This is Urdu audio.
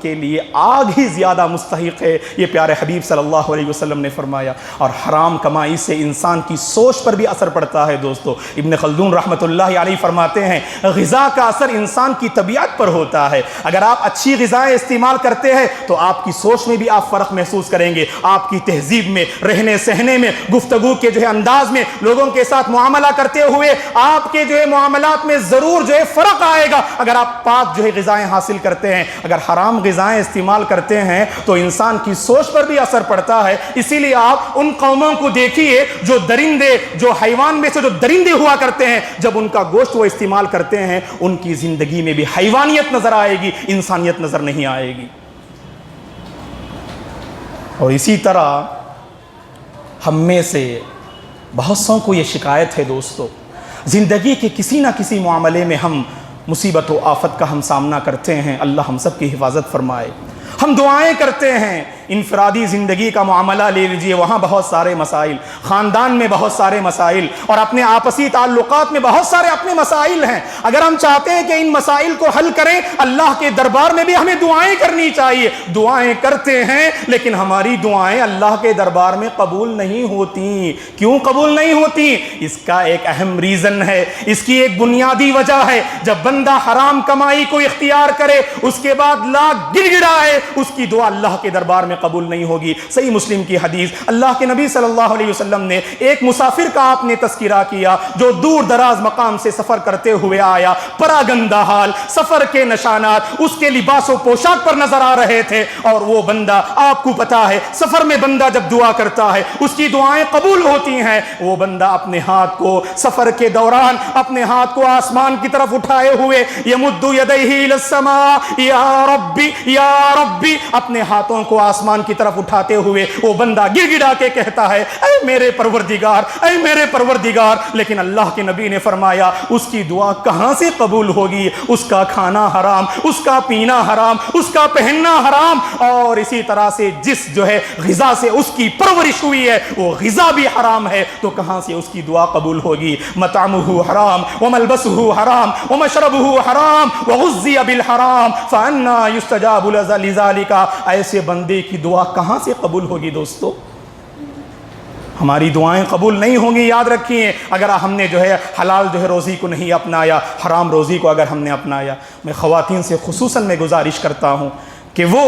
کے لیے آگ ہی زیادہ مستحق ہے، یہ پیارے حبیب صلی اللہ علیہ وسلم نے فرمایا۔ اور حرام کمائی سے انسان کی سوچ پر بھی اثر پڑتا ہے دوستو۔ ابن خلدون رحمۃ اللہ علیہ فرماتے ہیں غذا کا اثر انسان کی طبیعت پر ہوتا ہے۔ اگر آپ اچھی غذائیں استعمال کرتے ہیں تو آپ کی سوچ میں بھی آپ فرق محسوس کریں گے، آپ کی تہذیب میں، رہنے سہنے میں، گفتگو کے انداز میں، لوگوں کے ساتھ معاملہ کرتے ہوئے آپ کے معاملات میں ضرور فرق آئے گا اگر آپ پاک غذائیں حاصل کرتے ہیں۔ اگر حرام غذائیں استعمال کرتے ہیں تو انسان کی سوچ پر بھی اثر پڑتا ہے۔ اسی لیے آپ ان قوموں کو دیکھیے جو درندے، جو حیوان میں سے جو درندے ہوا کرتے ہیں، جب ان کا گوشت وہ استعمال کرتے ہیں ان کی زندگی میں بھی حیوانیت نظر آئے گی، انسانیت نظر نہیں آئے گی۔ اور اسی طرح ہم میں سے بہت سوں کو یہ شکایت ہے دوستو، زندگی کے کسی نہ کسی معاملے میں ہم مصیبت و آفت کا ہم سامنا کرتے ہیں، اللہ ہم سب کی حفاظت فرمائے۔ ہم دعائیں کرتے ہیں، انفرادی زندگی کا معاملہ لے لیجئے، وہاں بہت سارے مسائل، خاندان میں بہت سارے مسائل، اور اپنے آپسی تعلقات میں بہت سارے اپنے مسائل ہیں۔ اگر ہم چاہتے ہیں کہ ان مسائل کو حل کریں، اللہ کے دربار میں بھی ہمیں دعائیں کرنی چاہیے۔ دعائیں کرتے ہیں لیکن ہماری دعائیں اللہ کے دربار میں قبول نہیں ہوتی۔ کیوں قبول نہیں ہوتی؟ اس کا ایک اہم ریزن ہے، اس کی ایک بنیادی وجہ ہے۔ جب بندہ حرام کمائی کو اختیار کرے، اس کے بعد لاکھ گڑ گڑائے، اس کی دعا اللہ کے دربار میں قبول نہیں ہوگی۔ صحیح مسلم کی حدیث، اللہ کے نبی صلی اللہ علیہ وسلم نے ایک مسافر کا آپ نے تذکرہ کیا جو دور دراز مقام سے سفر کرتے ہوئے آیا، پراگندہ حال، سفر کے نشانات اس کے لباس و پوشاک پر نظر آ رہے تھے۔ اور وہ بندہ، آپ کو پتا ہے سفر میں بندہ جب دعا کرتا ہے اس کی دعائیں قبول ہوتی ہیں۔ وہ بندہ اپنے ہاتھ کو سفر کے دوران اپنے ہاتھ کو آسمان کی طرف اٹھائے ہوئے یمد یدیہ الی السماء یا ربی یا ربی، اپنے ہاتھوں کو آسمان کی طرف اٹھاتے ہوئے وہ بندہ گڑ گڑا کے کہتا ہے اے میرے پروردگار، اے میرے پروردگار۔ لیکن اللہ کے نبی نے فرمایا اس کی دعا کہاں سے قبول ہوگی؟ اس کا کھانا حرام، اس کا پینا حرام، اس کا پہننا حرام، اور اسی طرح سے جس غذا سے اس کی پرورش ہوئی ہے وہ غذا بھی حرام ہے، تو کہاں سے اس کی دعا قبول ہوگی؟ مطعمہ حرام وملبسہ حرام ومشربہ حرام وغذی بالحرام فانا یستجاب لذالک۔ ایسے بندے کی دعا کہاں سے قبول ہوگی دوستو؟ ہماری دعائیں قبول نہیں ہوں گی، یاد رکھیے۔ اگر ہم نے حلال روزی کو نہیں اپنایا، حرام روزی کو اگر ہم نے اپنایا۔ میں خواتین سے خصوصاً میں گزارش کرتا ہوں کہ وہ